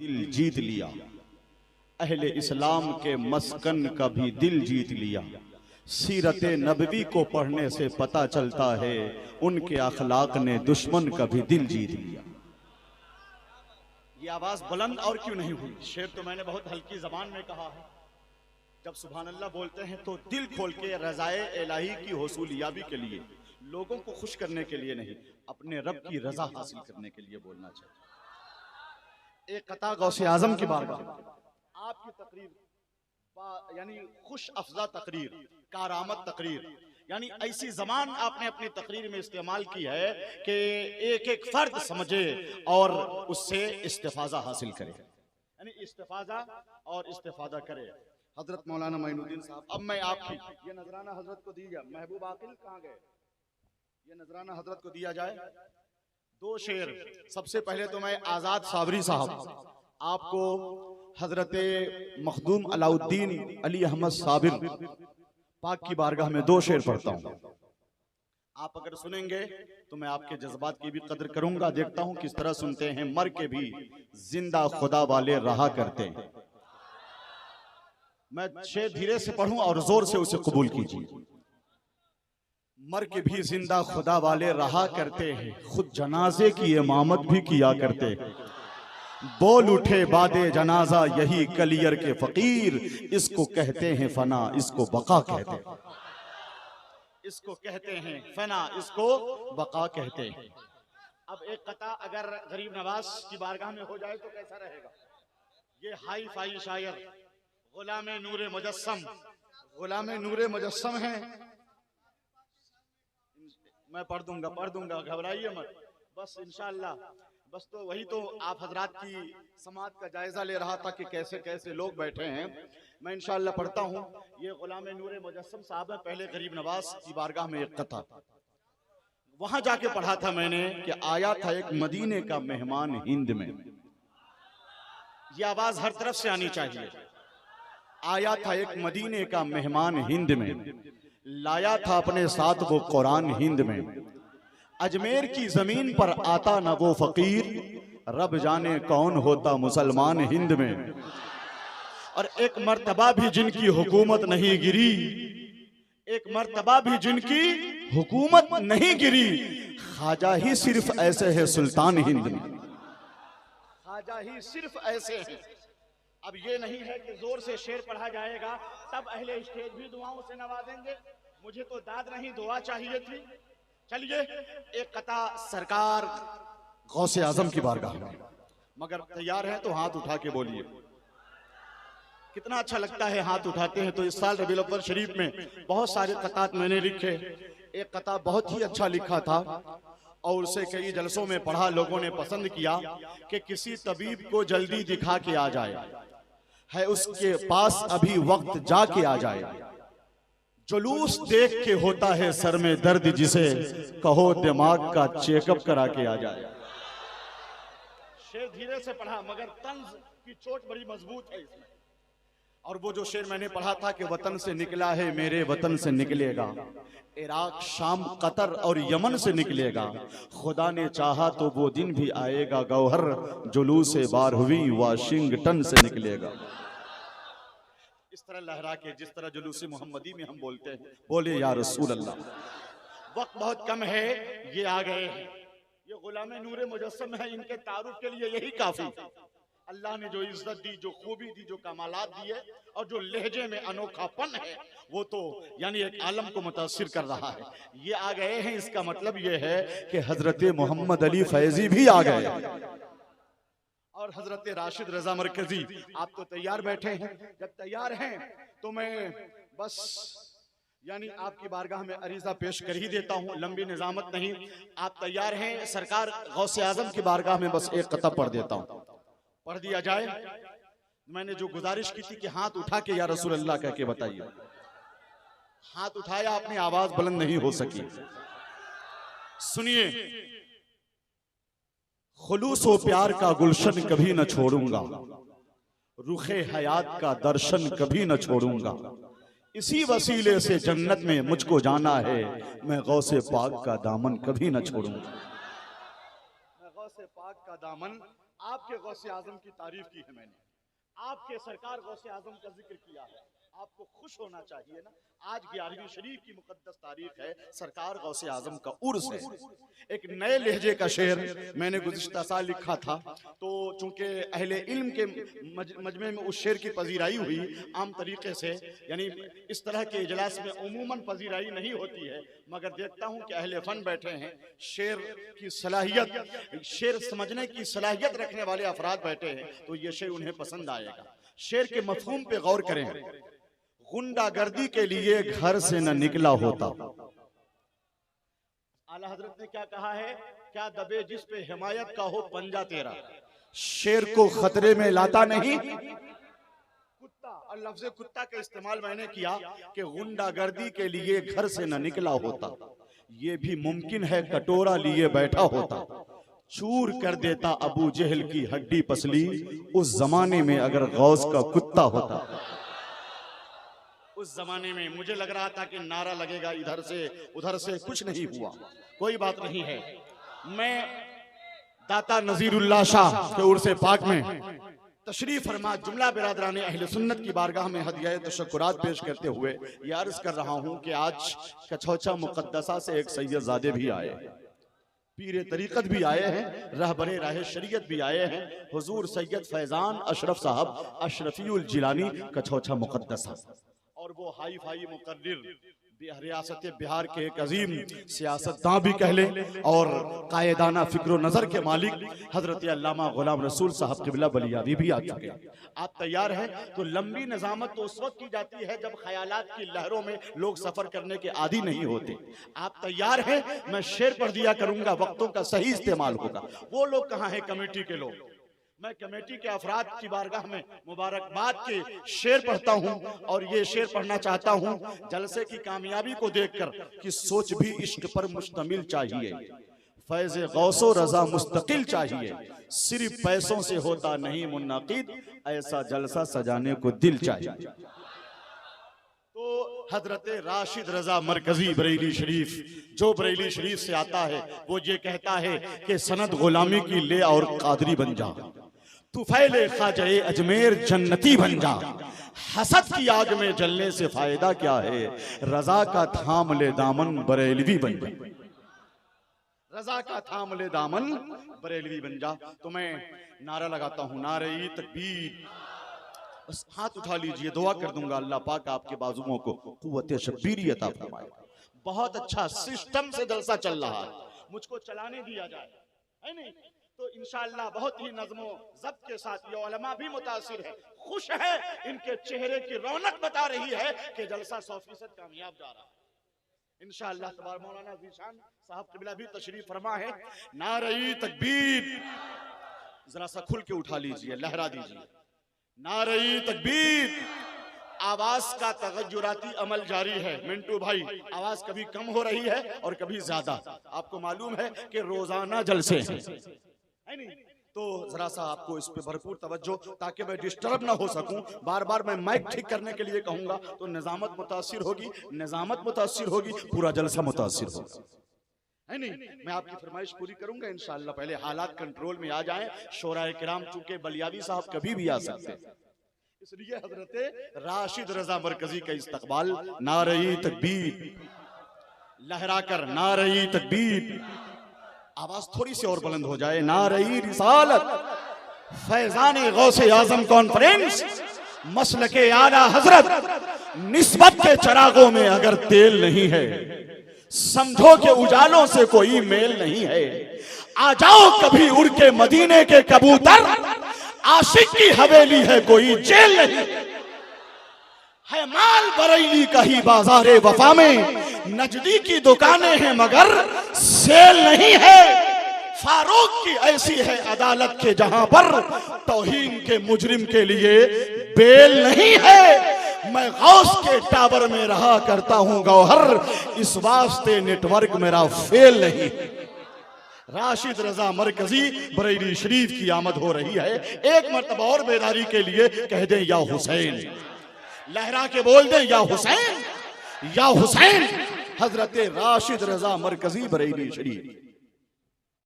दिल जीत लिया, अहले इस्लाम के मस्कन का भी दिल जीत लिया। सीरत नबवी को पढ़ने से पता चलता है उनके अखलाक ने दुश्मन का भी दिल जीत लिया। ये आवाज बुलंद और क्यों नहीं हुई? शेर तो मैंने बहुत हल्की जबान में कहा है। जब सुभान अल्लाह बोलते हैं तो दिल खोल के रज़ाए इलाही की हुसूलियाबी के लिए, लोगों को खुश करने के लिए नहीं, अपने रब की रजा हासिल करने के लिए बोलना चाहिए। एक कता गौसे आजम की बारगाह, आपकी तकरीर यानी खुश अफजा तकरीर, कारामत तकरीर, यानी ऐसी जबान आपने अपनी तकरीर में इस्तेमाल की है कि एक एक फर्द समझे और उससे इस्तिफाजा हासिल करे, यानी इस्तिफाजा और इस्तिफादा करे। हजरत मौलाना मोइनुद्दीन साहब, अब मैं आपकी ये नजराना हजरत को दीजिए। महबूब आकिल कहाँ गए? ये नजराना हजरत को दिया जाए। दो शेर। सबसे पहले तो मैं आजाद साबरी साहब आपको हजरत मखदूम अलाउद्दीन अली अहमद साबिर पाक की बारगाह में दो शेर पढ़ता हूँ। आप अगर सुनेंगे तो मैं आपके जज्बात की भी कदर करूंगा। देखता हूं किस तरह सुनते हैं। मर के भी जिंदा खुदा वाले रहा करते हैं। मैं शेर धीरे से पढ़ूं और जोर से उसे कबूल कीजिए। मर के भी जिंदा खुदा वाले रहा करते हैं, खुद जनाजे की इमामत भी किया करते हैं। बोल उठे बादे जनाजा यही कलियर के फकीर, इसको कहते हैं फना, इसको बका कहते हैं। इसको कहते हैं फना, इसको बका कहते हैं। अब एक कता अगर गरीब नवाज की बारगाह में हो जाए तो कैसा रहेगा? ये हाई फाई शायर गुलामे नूरे मुजस्सम, गुलामे नूरे मुजस्सम है। मैं पढ़ दूंगा, घबराइए मत, बस इंशाअल्लाह। बस तो वही तो आप हजरात की समात का जायजा ले रहा था कि कैसे कैसे लोग बैठे हैं। मैं इंशाअल्लाह पढ़ता हूँ। ये गुलामे नूरे मुजस्सम साहब है, पहले गरीब नवाज की बारगाह में एक कथा, वहां जाके पढ़ा था मैंने कि आया था एक मदीने का मेहमान हिंद में। ये आवाज हर तरफ से आनी चाहिए। आया था एक मदीने का मेहमान हिंद में, लाया था अपने साथ वो कुरान हिंद में। अजमेर की जमीन पर आता न वो फकीर, रब जाने कौन होता मुसलमान हिंद में। और एक मर्तबा भी जिनकी हुकूमत नहीं गिरी, एक मर्तबा भी जिनकी हुकूमत नहीं गिरी, ख्वाजा ही सिर्फ ऐसे है सुल्तान हिंद में। ख्वाजा ही सिर्फ ऐसे हैं। अब ये नहीं है कि जोर से शेर पढ़ा जाएगा तब अहले स्टेज भी दुआओं से नवाजेंगे। मुझे तो दाद नहीं दुआ चाहिए थी। चलिए एक कथा सरकार गौसे आजम की बारगाह में, मगर तैयार है तो हाथ उठा के बोलिए। कितना अच्छा लगता है हाथ उठाते हैं तो। इस साल रबीउल अव्वल शरीफ में बहुत सारे कतात मैंने लिखे। एक कथा बहुत ही अच्छा लिखा था और उसे कई जलसों में पढ़ा, लोगों ने पसंद किया कि किसी तबीब को जल्दी दिखा के आ जाए, है उसके पास अभी वक्त जाके आ जाए। जुलूस देख के होता है सर में दर्द, जिसे कहो दिमाग का चेकअप करा के आ जाए। शेर धीरे से पढ़ा मगर तंज की चोट बड़ी मजबूत है इसमें। और वो जो शेर मैंने पढ़ा था कि वतन से निकला है मेरे वतन से निकलेगा, इराक शाम कतर और यमन से निकलेगा। खुदा ने चाहा तो वो दिन भी आएगा, गौहर जुलूस बारहवीं वाशिंगटन से निकलेगा। इस तरह लहरा के जिस तरह जुलूस मोहम्मदी में हम बोलते हैं, बोले या रसूल अल्लाह। वक्त बहुत कम है, ये आ गए हैं। ये गुलामे नूरे मुजस्सम है, इनके तारुफ के लिए यही काफी। अल्लाह ने जो इज्जत दी, जो खूबी दी, जो कमालात दिए और जो लहजे में अनोखापन है, वो तो यानी एक आलम को मुतासिर कर रहा है। ये आ गए हैं, इसका मतलब ये है कि हजरत मोहम्मद अली फैजी भी आ गए और हजरत राशिद रजा मरकजी। आप तो तैयार बैठे हैं। जब तैयार हैं तो मैं बस यानी आपकी बारगाह में अरीजा पेश कर ही देता हूं, लंबी निजामत नहीं। आप तैयार हैं? सरकार गौसे आजम की बारगाह में बस एक कतब पढ़ देता हूं, पढ़ दिया जाए। मैंने जो गुजारिश की थी कि हाथ उठा के या रसूल अल्लाह कह के बताइए। हाथ उठाया, अपनी आवाज बुलंद नहीं हो सकी। सुनिए। खुलूस व प्यार का गुलशन कभी न छोड़ूंगा, रुखे हयात का दर्शन कभी न छोड़ूंगा। इसी वसीले से जन्नत में मुझको जाना है, मैं गौसे पाक का दामन कभी न छोड़ूंगा। मैं गौसे पाक का दामन आपके गौसे आजम की तारीफ की है मैंने, आपके सरकार गौसे आजम का जिक्र किया है, आपको खुश होना चाहिए ना। आज 11वीं शरीफ की मुकद्दस तारीख है, सरकार गौसे आजम का उर्स है। एक नए लहजे का शेर मैंने गुज़िश्ता साल लिखा था, तो चूंकि अहले इल्म के मजमे में उस शेर की पजीराई हुई आम तरीके से, यानी इस तरह के इजलास में उमूमन पजीराई नहीं होती है, मगर देखता हूं कि अहले फन बैठे हैं, शेर की सलाहियत, शेर समझने की सलाहियत रखने वाले अफराद बैठे हैं, तो ये शेर उन्हें पसंद आएगा। शेर के मफहूम पे गौर करें। गुंडागर्दी के लिए घर से न निकला होता। आला हजरत ने क्या कहा है, क्या दबे जिस पे हिमायत का हो पंजा तेरा, शेर को खतरे में लाता नहीं कुत्ता। और लफ्ज कुत्ता का इस्तेमाल मैंने किया कि गुंडागर्दी के लिए घर से न निकला होता, ये भी मुमकिन है कटोरा लिए बैठा होता, चूर कर देता अबू जहल की हड्डी पसली, उस जमाने में अगर गौस का कुत्ता होता। उस जमाने में मुझे लग रहा था कि नारा लगेगा इधर से उधर से, कुछ नहीं हुआ, कोई बात नहीं है। मैं दाता नजीरुल्लाह शाह के उर्स पाक में तशरीफ फरमा जुमला बिरादराने अहले सुन्नत की बारगाह में हदिया तशक्कुरात पेश करते हुए ये अर्ज कर रहा हूं कि आज कछौचा मुकद्दसा से एक सैयदजादे भी आए, पीरे तरीकत भी आए हैं, रहबरे राह शरीयत भी आए हैं, हुजूर सैयद फैजान अशरफ साहब अशरफीउल जिलानी कछौचा मुकद्दसा, और वो हाई फाई मुकर्रिर रियासत बिहार के एक अजीम सियासतदां भी कह ले और कायदाना फिक्र नजर के मालिक हजरत अल्लामा गुलाम रसूल साहब क़िबला बलियावी भी आ चुके हैं। आप तैयार हैं? तो लंबी निजामत तो उस वक्त की जाती है जब ख्यालात की लहरों में लोग सफर करने के आदी नहीं होते। आप तैयार हैं? मैं शेर पढ़ दिया करूंगा, वक्तों का सही इस्तेमाल होगा। वो लोग कहाँ हैं कमेटी के लोग? मैं कमेटी के अफराद की बारगाह में मुबारकबाद के शेर पढ़ता हूं, और ये शेर पढ़ना चाहता हूं जलसे की कामयाबी को देखकर कि सोच भी इश्क पर मुश्तमिल चाहिए, फैज़ गौसो रजा मुस्तकिल चाहिए, सिर्फ पैसों से होता नहीं मुन्नाकिद, ऐसा जलसा सजाने को दिल चाहिए। तो हजरत राशिद रजा मरकजी बरेली शरीफ जो बरेली शरीफ से आता है वो ये कहता है कि सनद गुलामी की ले और कादरी बन जा, तू फैले ख्वाजाए अजमेर जन्नती बन जा, हसद की आग में जलने से फायदा क्या है, रजा का थाम ले दामन बरेलवी बन जा, रजा का थाम ले दामन बरेलवी बन जा। तो मैं नारा लगाता हूं, नारे तकबीर। बस हाथ उठा लीजिए, दुआ कर दूंगा अल्लाह पाक आपके बाजुओं को कुव्वत शब्बीरी अता फरमाए। बहुत अच्छा सिस्टम से जलसा चल रहा है, मुझको चलाने दिया जाए, है नहीं? तो इंशाअल्लाह बहुत ही नज़्मो ज़ब्त के साथ ये उलमा भी मुतासिर है, खुश है, इनके चेहरे की रौनक बता रही है कि जलसा 100% कामयाब जा रहा है इंशाअल्लाह। तबारक मौलाना ज़ीशान साहब क़िबला भी तशरीफ फरमा है। नारे तकबीर, जरा सा खुल के उठा लीजिए, लहरा दीजिए, नारे तकबीर। आवाज का तगज्जुराती अमल जारी है। मिंटू भाई, आवाज कभी कम हो रही है और कभी ज्यादा, आपको मालूम है कि रोजाना जलसे हैं, है नहीं? तो जरा सा आपको इस पे भरपूर तवज्जो, ताकि मैं डिस्टर्ब ना हो सकूं। बार बार मैं माइक ठीक करने के लिए कहूंगा तो निजामत मुतासिर होगी, निजामत मुतासिर होगी, पूरा जलसा मुतासिर होगा, है नहीं? मैं आपकी फरमाइश पूरी करूंगा इंशाअल्लाह। पहले हालात कंट्रोल में आ जाएं। शोराए किराम चूंकि बलियावी साहब कभी भी आ सकते हैं, इसलिए हजरत राशिद रजा मरकजी का इस्तकबाल नारे तकबीर लहरा कर, नारे तकबीर। आवाज थोड़ी सी और बुलंद हो जाए, नारे रिसालत, फैजान गौसे आजम कॉन्फ्रेंस, मसलके आला हजरत, निस्बत के चरागों में अगर तेल नहीं है, समझो के उजालों से कोई मेल नहीं है। आ जाओ कभी उड़ के मदीने के कबूतर, आशिक की हवेली है कोई जेल नहीं है। माल बरेली का ही बाजारे वफा में, नजदीकी दुकानें हैं मगर सेल नहीं है। फारूक की ऐसी है अदालत के जहां पर तौहीन के मुजरिम के लिए बेल नहीं है। मैं गौस के टावर में रहा करता हूं गौहर, इस वास्ते नेटवर्क मेरा फेल नहीं। राशिद रजा मरकजी बरेली शरीफ की आमद हो रही है। एक मर्तबा और बेदारी के लिए कह दें या हुसैन, लहरा के बोल दें या हुसैन, या हुसैन। हजरत राशिद रजा मरकजी बरेली शरीफ।